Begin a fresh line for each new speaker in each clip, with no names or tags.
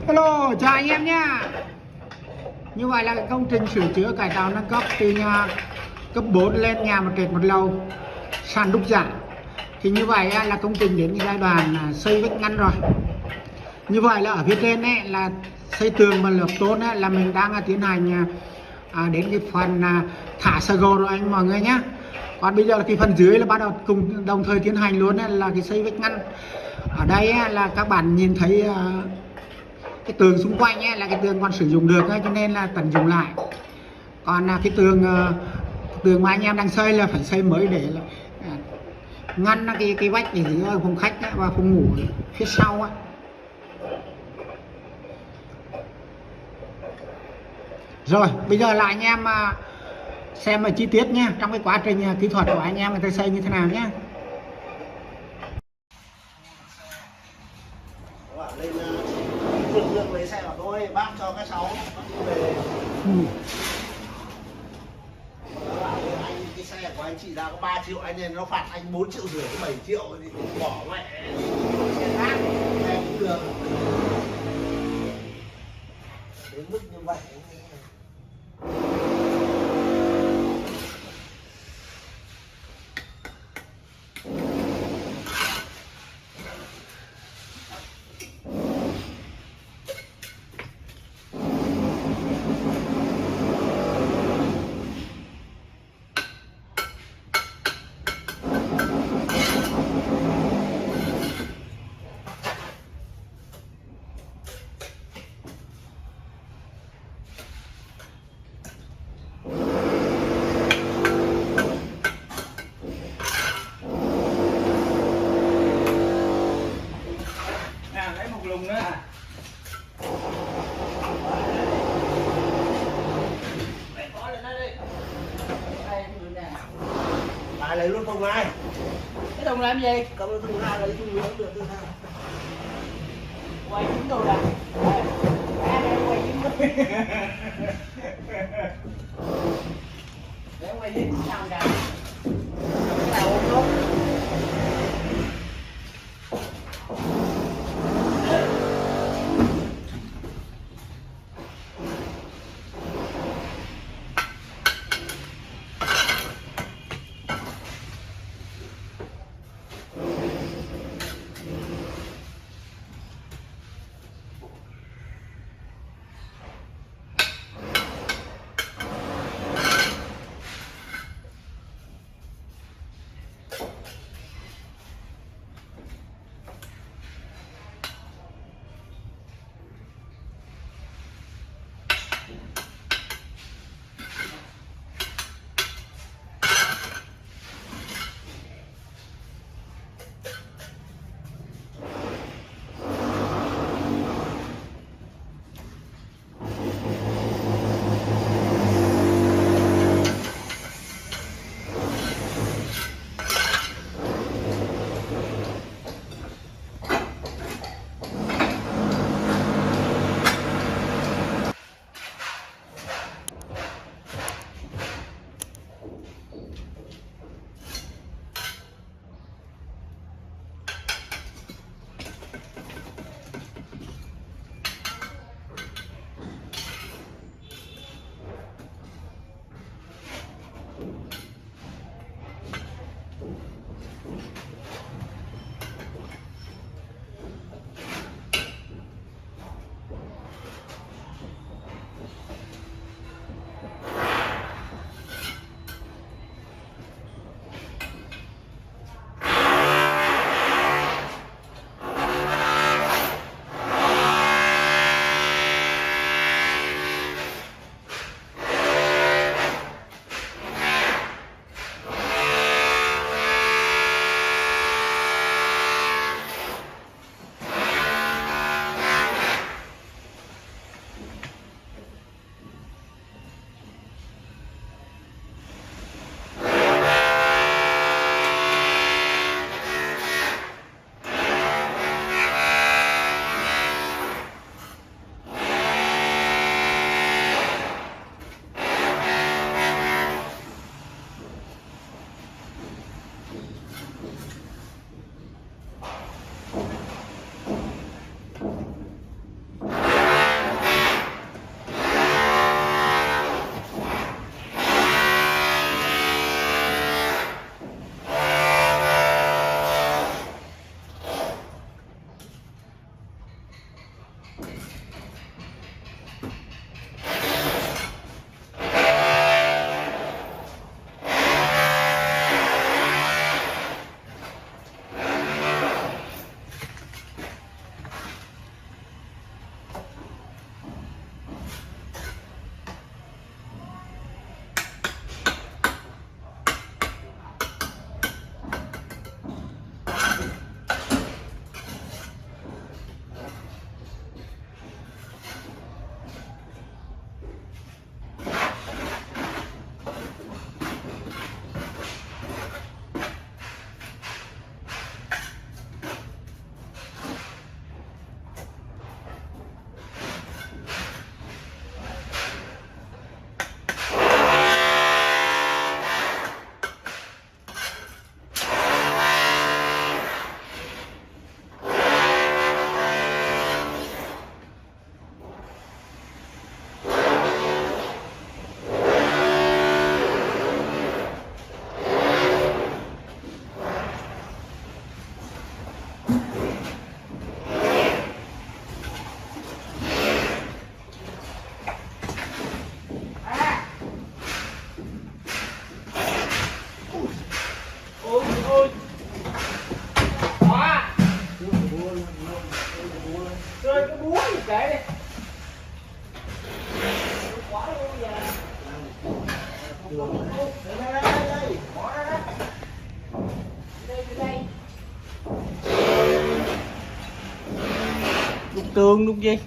Hello, chào anh em nhé. Như vậy là công trình sửa chữa cải tạo nâng cấp từ nhà cấp 4 lên nhà một trệt một lầu sàn đúc giả. Thì như vậy là công trình đến giai đoạn xây vách ngăn rồi. Như vậy là ở phía trên ấy, là xây tường và lợp tôn ấy, là mình đang tiến hành đến cái phần thả sơ gồ rồi anh mọi người nhé. Còn bây giờ là cái phần dưới là bắt đầu cùng đồng thời tiến hành luôn ấy, là cái xây vách ngăn. Ở đây ấy, là các bạn nhìn thấy cái tường xung quanh ấy, là cái tường còn sử dụng được ấy, cho nên là tận dụng lại. Còn cái tường mà anh em đang xây là phải xây mới để là ngăn cái vách để giữa phòng khách ấy, và phòng ngủ phía sau ấy. Rồi bây giờ là anh em xem chi tiết nhé, trong cái quá trình kỹ thuật của anh em người ta xây như thế nào nhé.
Lên dương lấy xe bảo tôi bác cho các cháu về. Anh cái xe của anh chị ra có 3 triệu, anh nên nó phạt anh 4,5 triệu 7 triệu thì bỏ mẹ xe khác em cũng được. Đến mức như vậy.
Lấy một lùng nữa à?
Lại lấy luôn thùng này.
Cái thùng làm gì?
Cầm thùng này lấy thùng nữa được.
Quay dính đồ đằng. Quay dính đồ. Để quay dính sao đằng. Cái đầu ôm luôn. búa gì kệ đi. Quá luôn giờ.
Đây, bỏ ra đây.
Đây.
Đục tường đục gì?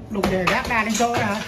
Đục để gác đà lên chỗ hả?